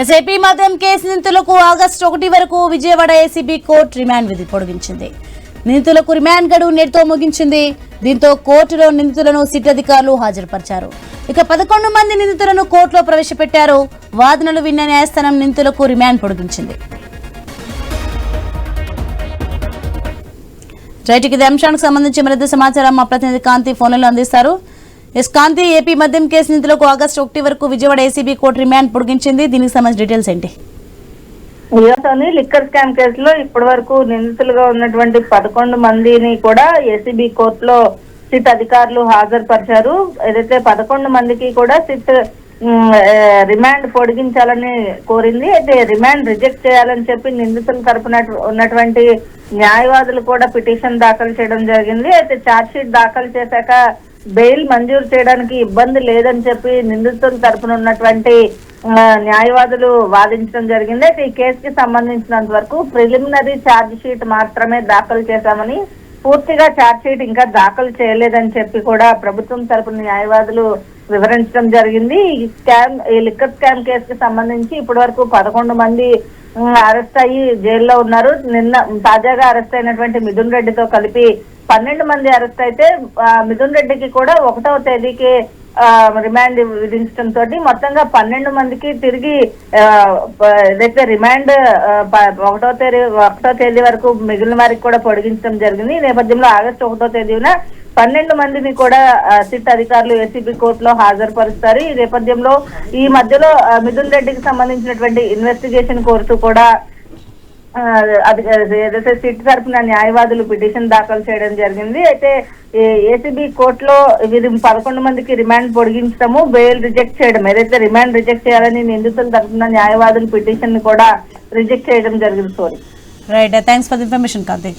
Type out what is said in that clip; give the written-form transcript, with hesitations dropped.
AP మద్యం case నిందితులకు August 1 వరకు విజయవాడ ఏసీబీ కోర్టు రిమాండ్ విధి పొడిగించింది. నిందితులకు రిమాండ్ గడువు నేటితో ముగించింది. దీంతో కోర్టులో నిందితులను సిట్ అధికారులు హాజరుపరిచారు. ఇక 11 మంది నిందితులను కోర్టులో ప్రవేశపెట్టారు. వాదనలు విన్న న్యాయస్థానం నిందితులకు రిమాండ్ పొడిగించింది. రైతుకి ఇదే అంశానికి సంబంధించి మరింత సమాచారం మా ప్రతినిధి కాంతి ఫోన్లలో అందిస్తారు. కాంతి, ఏపీ మద్యం కేసు నిందితులకు ఆగస్టు 1 వరకు విజయవాడ ఏసీబీ కోర్టు రిమాండ్ పొడిగించింది. దీనికి సంబంధించిన డీటెయిల్స్ ఏంటి? లిక్కర్ స్కామ్ కేసులో ఇప్పటి వరకు నిందితులుగా ఉన్నటువంటి 11 మందిని కూడా ఏసీబీ కోర్టులో సిట్ అధికారులు హాజరుపరిచారు. ఏదైతే 11 మందికి కూడా సిట్ రిమాండ్ పొడిగించాలని కోరింది. అయితే రిమాండ్ రిజెక్ట్ చేయాలని చెప్పి నిందితుల తరపున ఉన్నటువంటి న్యాయవాదులు కూడా పిటిషన్ దాఖలు చేయడం జరిగింది. అయితే ఛార్జ్ షీట్ దాఖలు చేశాక బెయిల్ మంజూరు చేయడానికి ఇబ్బంది లేదని చెప్పి నిందితుల తరపున ఉన్నటువంటి న్యాయవాదులు వాదించడం జరిగింది. అయితే ఈ కేసుకి సంబంధించినంత వరకు ప్రిలిమినరీ ఛార్జ్ షీట్ మాత్రమే దాఖలు చేశామని, పూర్తిగా ఛార్జ్ షీట్ ఇంకా దాఖలు చేయలేదని చెప్పి కూడా ప్రభుత్వం తరపున న్యాయవాదులు వివరించడం జరిగింది. ఈ లిక్కర్ స్కామ్ కేసుకి సంబంధించి ఇప్పటి వరకు 11 మంది అరెస్ట్ అయ్యి జైల్లో ఉన్నారు. నిన్న తాజాగా అరెస్ట్ అయినటువంటి మిథున్ రెడ్డితో కలిపి 12 మంది అరెస్ట్ అయితే మిథున్ రెడ్డికి కూడా 1వ తేదీకి రిమాండ్ విధించడంతో మొత్తంగా 12 మందికి తిరిగి ఏదైతే రిమాండ్ 1వ తేదీ వరకు మిగిలిన వారికి కూడా పొడిగించడం జరిగింది. ఈ నేపథ్యంలో ఆగస్టు 1వ తేదీన 12 మందిని కూడా సిట్ అధికారులు ఏసీబీ కోర్టులో హాజరుపరుస్తారు. ఈ నేపథ్యంలో ఈ మధ్యలో మిథున్ రెడ్డికి సంబంధించినటువంటి ఇన్వెస్టిగేషన్ కోరుతూ కూడా ఏదైతే సిట్ తరపున న్యాయవాదులు పిటిషన్ దాఖలు చేయడం జరిగింది. అయితే ఏసీబీ కోర్టులో వీరి 11 మందికి రిమాండ్ పొడిగించడము, బెయిల్ రిజెక్ట్ చేయడం, ఏదైతే రిమాండ్ రిజెక్ట్ చేయాలని నిందితుల తరపున న్యాయవాదులు పిటిషన్ ని కూడా రిజెక్ట్ చేయడం జరిగింది. Right, thanks for the information Kanthi.